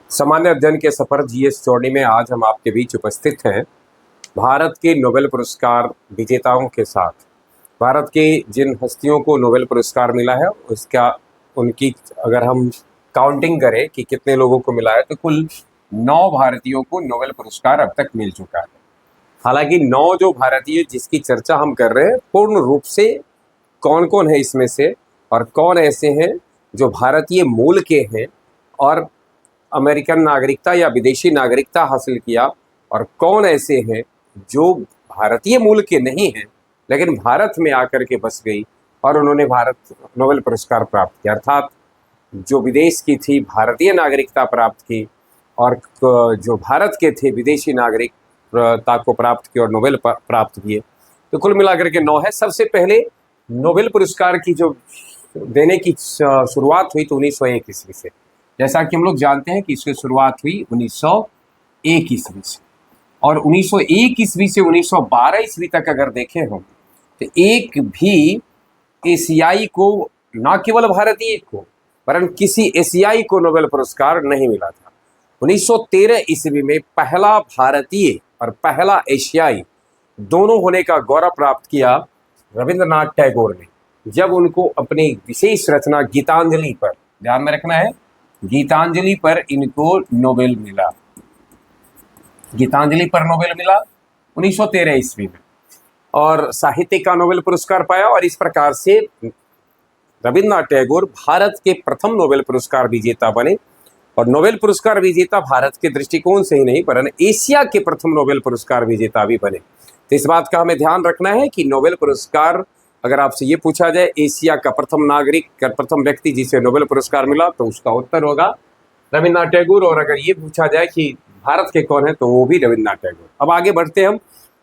सामान्य अध्ययन के सफर जीएस जोड़ी में आज हम आपके बीच उपस्थित हैं भारत के नोबेल पुरस्कार विजेताओं के साथ। भारत के जिन हस्तियों को नोबेल पुरस्कार मिला है उसका उनकी अगर हम काउंटिंग करें कि कितने लोगों को मिला है तो कुल 9 भारतीयों को नोबेल पुरस्कार अब तक मिल चुका है। हालांकि 9 जो भारतीय जिसकी चर्चा हम कर रहे हैं पूर्ण रूप से कौन कौन है इसमें से और कौन ऐसे हैं जो भारतीय मूल के हैं और अमेरिकन नागरिकता या विदेशी नागरिकता हासिल किया, और कौन ऐसे हैं जो भारतीय मूल के नहीं हैं लेकिन भारत में आकर के बस गई और उन्होंने भारत नोबेल पुरस्कार प्राप्त किया, अर्थात जो विदेश की थी भारतीय नागरिकता प्राप्त की और जो भारत के थे विदेशी नागरिकता को प्राप्त की और नोबेल प्राप्त किए। तो कुल मिलाकर के 9 है। सबसे पहले नोबेल पुरस्कार की जो देने की शुरुआत हुई तो 1901 ईस्वी से। जैसा कि हम लोग जानते हैं कि इसकी शुरुआत हुई 1901 ईस्वी से, और 1901 ईस्वी से 1912 ईस्वी तक अगर देखें हम तो एक भी एशियाई को, न केवल भारतीय को वरन किसी एशियाई को नोबेल पुरस्कार नहीं मिला था। 1913 ईस्वी में पहला भारतीय और पहला एशियाई दोनों होने का गौरव प्राप्त किया रविंद्रनाथ टैगोर ने, जब उनको अपनी विशेष रचना गीतांजलि पर, ध्यान में रखना है, गीतांजलि पर इनको नोबेल मिला। गीतांजलि पर नोबेल मिला 1913 ईस्वी में, और साहित्य का नोबेल पुरस्कार पाया, और इस प्रकार से रविंद्रनाथ टैगोर भारत के प्रथम नोबेल पुरस्कार विजेता बने। और नोबेल पुरस्कार विजेता भारत के दृष्टिकोण से ही नहीं वरन एशिया के प्रथम नोबेल पुरस्कार विजेता भी बने। तो इस बात का हमें ध्यान रखना है कि नोबेल पुरस्कार, अगर आपसे ये पूछा जाए एशिया का प्रथम नागरिक, प्रथम व्यक्ति जिसे नोबेल पुरस्कार मिला, तो उसका उत्तर होगा रविंद्रनाथ टैगोर। और अगर ये पूछा जाए कि भारत के कौन है तो वो भी रविंद्रनाथ टैगोर। अब आगे बढ़ते हम,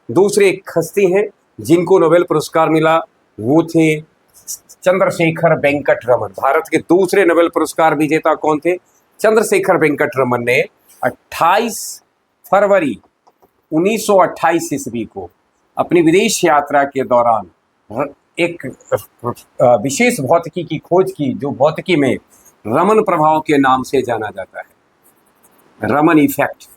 दूसरे एक हस्ती हैं जिनको नोबेल पुरस्कार मिला, वो थे चंद्रशेखर वेंकट रमन। भारत के दूसरे नोबेल पुरस्कार विजेता कौन थे? चंद्रशेखर वेंकट रमन ने 28 फरवरी 1928 ईस्वी को अपनी विदेश यात्रा के दौरान एक विशेष भौतिकी की खोज की, जो भौतिकी में रमन प्रभाव के नाम से जाना जाता है। रमन इफेक्ट,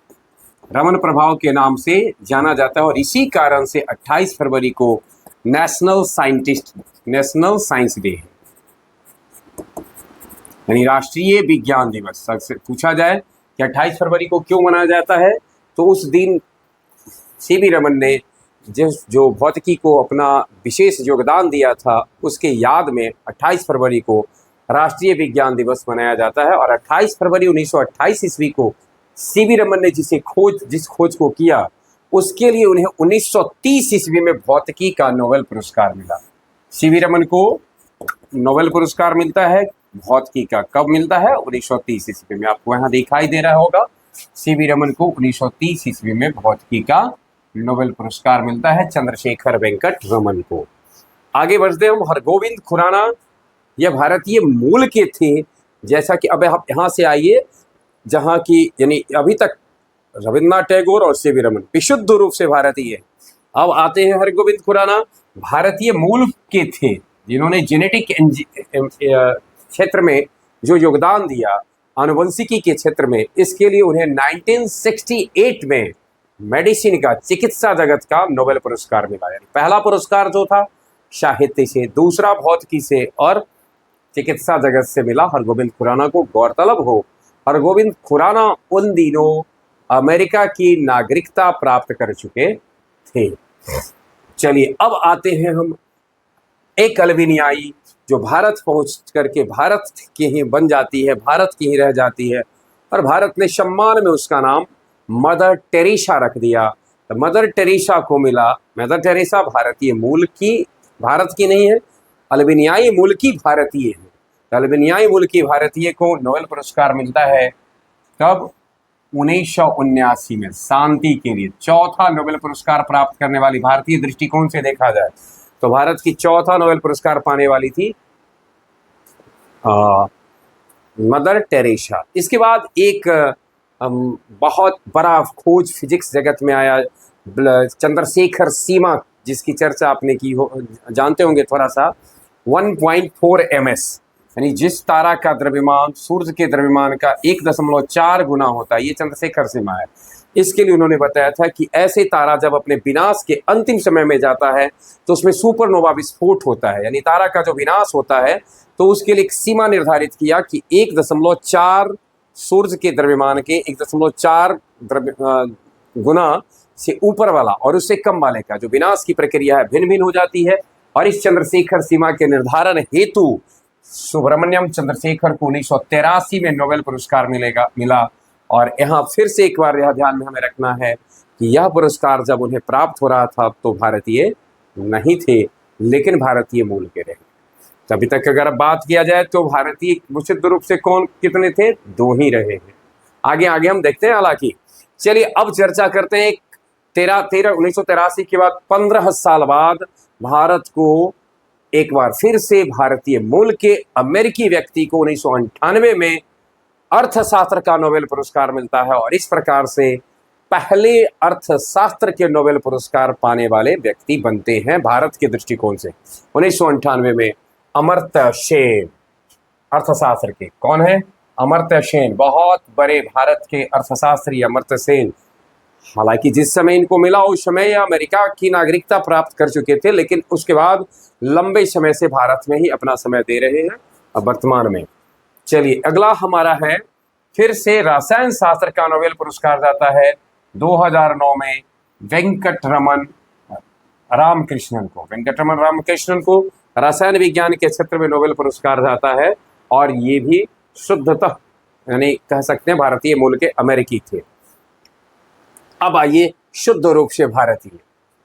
रमन प्रभाव के नाम से जाना जाता है, और इसी कारण से 28 फरवरी को नेशनल साइंस डे है, यानी राष्ट्रीय विज्ञान दिवस। से पूछा जाए कि 28 फरवरी को क्यों मनाया जाता है, तो उस दिन सीवी रमन ने जो भौतिकी को अपना विशेष योगदान दिया था उसके याद में 28 फरवरी को राष्ट्रीय विज्ञान दिवस मनाया जाता है। और 28 फरवरी 1928 ईस्वी को सीवी रमन ने जिस खोज को किया उसके लिए उन्हें 1930 ईस्वी में भौतिकी का नोबेल पुरस्कार मिला। सीवी रमन को नोबेल पुरस्कार मिलता है भौतिकी का, कब मिलता है? 1930 ईस्वी में। आपको यहाँ दिखाई दे रहा होगा, सीवी रमन को 1930 ईस्वी में भौतिकी का नोबेल पुरस्कार मिलता है चंद्रशेखर वेंकट रमन को। आगे बढ़ते हम, हरगोविंद खुराना, यह भारतीय मूल के थे। जैसा कि अब आप यहाँ से आइए, जहाँ की यानी अभी तक रविंद्रनाथ टैगोर और सीवी रमन विशुद्ध रूप से भारतीय। अब आते हैं हरगोविंद खुराना, भारतीय मूल के थे जिन्होंने जेनेटिक क्षेत्र में जो योगदान दिया, आनुवंशिकी के क्षेत्र में, इसके लिए उन्हें 1968 में मेडिसिन का, चिकित्सा जगत का नोबेल पुरस्कार मिला। यानी पहला पुरस्कार जो था साहित्य से, दूसरा भौतिकी से और चिकित्सा जगत से मिला हरगोविंद खुराना को। गौरतलब हो, हरगोविंद खुराना उन दिनों अमेरिका की नागरिकता प्राप्त कर चुके थे। चलिए अब आते हैं हम एक अल्बानियाई जो भारत पहुंच करके भारत की ही बन जाती है, भारत की ही रह जाती है, और भारत ने सम्मान में उसका नाम मदर टेरेसा रख दिया। तो मदर टेरेसा को मिला, मदर टेरेसा भारतीय मूल की, भारत की नहीं है, अल्बानियाई मूल की भारतीय है। तो अल्बानियाई मूल की भारतीय को नोबेल पुरस्कार मिलता है कब? 1979 में, शांति के लिए। चौथा नोबेल पुरस्कार प्राप्त करने वाली, भारतीय दृष्टिकोण से देखा जाए तो भारत की चौथा नोबेल पुरस्कार पाने वाली थी मदर टेरेसा। इसके बाद एक बहुत बड़ा खोज फिजिक्स जगत में आया, चंद्रशेखर सीमा, जिसकी चर्चा आपने की हो, जानते होंगे थोड़ा सा, 1.4 ms यानी जिस तारा का द्रव्यमान सूर्य के द्रव्यमान का 1.4 गुना होता है, ये चंद्रशेखर सीमा है। इसके लिए उन्होंने बताया था कि ऐसे तारा जब अपने विनाश के अंतिम समय में जाता है तो उसमें सुपरनोवा विस्फोट होता है, यानी तारा का जो विनाश होता है तो उसके लिए एक सीमा निर्धारित किया कि 1.4 सूर्य के द्रव्यमान के 1.4 गुना से ऊपर वाला और उससे कम वाले का जो विनाश की प्रक्रिया है भिन्न भिन्न हो जाती है। और इस चंद्रशेखर सीमा के निर्धारण हेतु सुब्रमण्यम चंद्रशेखर को 1983 में नोबेल पुरस्कार मिला। और यहाँ फिर से एक बार यह ध्यान में हमें रखना है कि यह पुरस्कार जब उन्हें प्राप्त हो रहा था तो भारतीय नहीं थे, लेकिन भारतीय मूल के रहे। अभी तक अगर बात किया जाए तो भारतीय निश्चित रूप से कौन कितने थे, 2 ही रहे हैं। आगे आगे हम देखते हैं। हालांकि चलिए अब चर्चा करते हैं 1983 के बाद 15 साल बाद भारत को एक बार फिर से भारतीय मूल के अमेरिकी व्यक्ति को 1998 में अर्थशास्त्र का नोबेल पुरस्कार मिलता है। और इस प्रकार से पहले अर्थशास्त्र के नोबेल पुरस्कार पाने वाले व्यक्ति बनते हैं भारत के दृष्टिकोण से। 1998 में अमर्त्य सेन, अर्थशास्त्र के कौन है, अमर्त्य सेन, बहुत बड़े भारत के अर्थशास्त्री अमर्त्य सेन। हालांकि जिस समय इनको मिला उस समय यह अमेरिका की नागरिकता प्राप्त कर चुके थे, लेकिन उसके बाद लंबे समय से भारत में ही अपना समय दे रहे हैं अब वर्तमान में। चलिए अगला हमारा है, फिर से रसायन शास्त्र का नोबेल पुरस्कार जाता है 2009 में वेंकटरमन रामकृष्णन को रसायन विज्ञान के क्षेत्र में नोबेल पुरस्कार जाता है। और ये भी शुद्धतः यानी कह सकते हैं भारतीय मूल के अमेरिकी थे। अब आइए शुद्ध रूप से भारतीय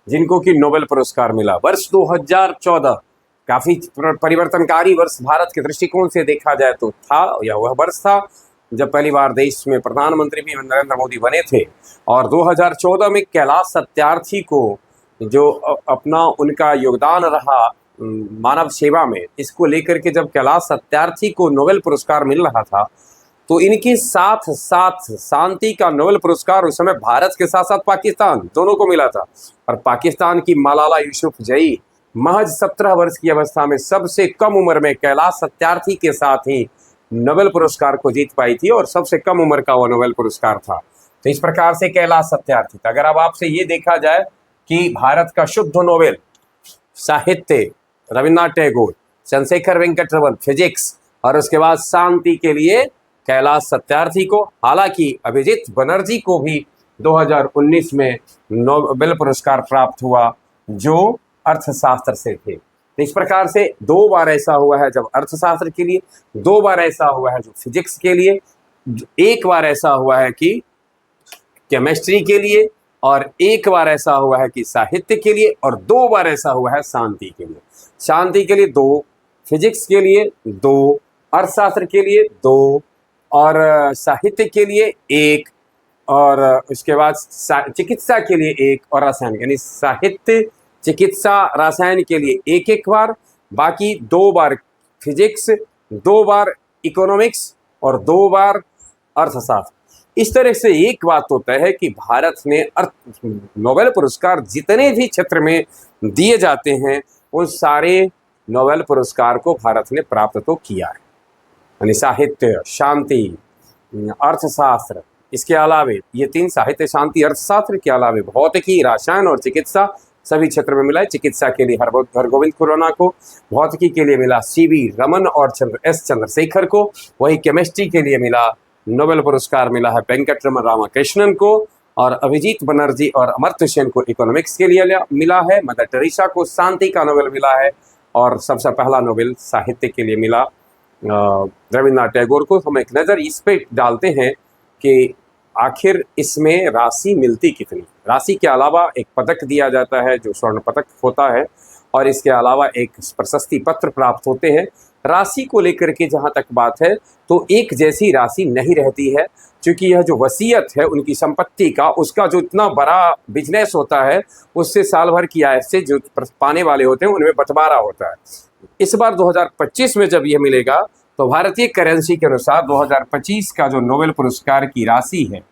जिनको कि नोबेल पुरस्कार मिला। वर्ष 2014 काफी परिवर्तनकारी वर्ष भारत के दृष्टिकोण से देखा जाए तो था, या वह वर्ष था जब पहली बार देश में प्रधानमंत्री भी नरेंद्र मोदी बने थे। और 2014 में कैलाश सत्यार्थी को जो अपना उनका योगदान रहा मानव सेवा में, इसको लेकर के जब कैलाश सत्यार्थी को नोबेल पुरस्कार मिल रहा था तो इनके साथ साथ शांति का नोबेल पुरस्कार उस समय भारत के साथ साथ पाकिस्तान दोनों को मिला था। और पाकिस्तान की मलाला यूसुफजई महज 17 वर्ष की अवस्था में सबसे कम उम्र में कैलाश सत्यार्थी के साथ ही नोबेल पुरस्कार को जीत पाई थी और सबसे कम उम्र का वो नोबेल पुरस्कार था। तो इस प्रकार से कैलाश सत्यार्थी। अगर अब आपसे ये देखा जाए कि भारत का शुद्ध नोबेल साहित्य रविन्द्रनाथ टैगोर, चंद्रशेखर वेंकटरमन फिजिक्स, और उसके बाद शांति के लिए कैलाश सत्यार्थी को। हालांकि अभिजीत बनर्जी को भी 2019 में नोबेल पुरस्कार प्राप्त हुआ जो अर्थशास्त्र से थे। तो इस प्रकार से 2 बार ऐसा हुआ है जब अर्थशास्त्र के लिए, 2 बार ऐसा हुआ है जो फिजिक्स के लिए, 1 बार ऐसा हुआ है कि केमिस्ट्री के लिए, और 1 बार ऐसा हुआ है कि साहित्य के लिए, और 2 बार ऐसा हुआ है शांति के लिए। शांति के लिए 2, फिजिक्स के लिए 2, अर्थशास्त्र के लिए 2, और साहित्य के लिए 1, और उसके बाद चिकित्सा के लिए 1, और रसायन यानी साहित्य चिकित्सा रसायन के लिए 1-1 बार, बाकी 2 बार फिजिक्स, 2 बार इकोनॉमिक्स और 2 बार अर्थशास्त्र। इस तरह से एक बात तो तय है कि भारत ने नोबेल पुरस्कार जितने भी क्षेत्र में दिए जाते हैं उन सारे नोबेल पुरस्कार को भारत ने प्राप्त तो किया है। यानी साहित्य, शांति, अर्थशास्त्र, इसके अलावे ये 3 साहित्य, शांति, अर्थशास्त्र के अलावे भौतिकी, रसायन और चिकित्सा सभी क्षेत्र में मिला है। चिकित्सा के लिए हरगोविंद खुराना को, भौतिकी के लिए मिला सीवी रमन और चंद्रशेखर को, वही केमिस्ट्री के लिए मिला नोबेल पुरस्कार मिला है वेंकटरमन रामकृष्णन को, और अभिजीत बनर्जी और अमर्त्य सेन को इकोनॉमिक्स के लिए मिला है। मदर टेरेसा को शांति का नोबेल मिला है, और सबसे पहला नोबेल साहित्य के लिए मिला रविन्द्रनाथ टैगोर को। हम एक नज़र इस पे डालते हैं कि आखिर इसमें राशि मिलती कितनी। राशि के अलावा एक पदक दिया जाता है जो स्वर्ण पदक होता है, और इसके अलावा एक प्रशस्ति पत्र प्राप्त होते हैं। राशि को लेकर के जहाँ तक बात है तो एक जैसी राशि नहीं रहती है, क्योंकि यह जो वसीयत है उनकी संपत्ति का, उसका जो इतना बड़ा बिजनेस होता है उससे साल भर की आय से जो पाने वाले होते हैं उनमें बंटवारा होता है। इस बार 2025 में जब यह मिलेगा तो भारतीय करेंसी के अनुसार 2025 का जो नोबेल पुरस्कार की राशि है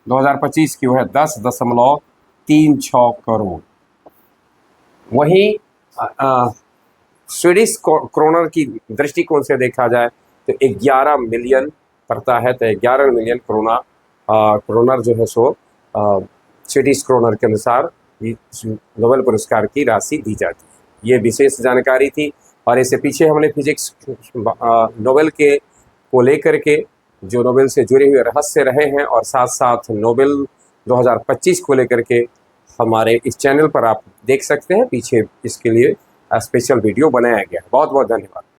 2025 की, वो है 10.36 करोड़। वहीं स्वीडिश क्रोनर की दृष्टिकोण से देखा जाए तो 11 मिलियन पड़ता है। तो 11 मिलियन क्रोनर जो है सो स्वीडिश क्रोनर के अनुसार नोबेल पुरस्कार की राशि दी जाती है। ये विशेष जानकारी थी। और इससे पीछे हमने फिजिक्स नोबेल के को लेकर के जो नोबेल से जुड़े हुए रहस्य रहे हैं और साथ साथ नोबेल 2025 को लेकर के हमारे इस चैनल पर आप देख सकते हैं। पीछे इसके लिए स्पेशल वीडियो बनाया गया है। बहुत बहुत धन्यवाद।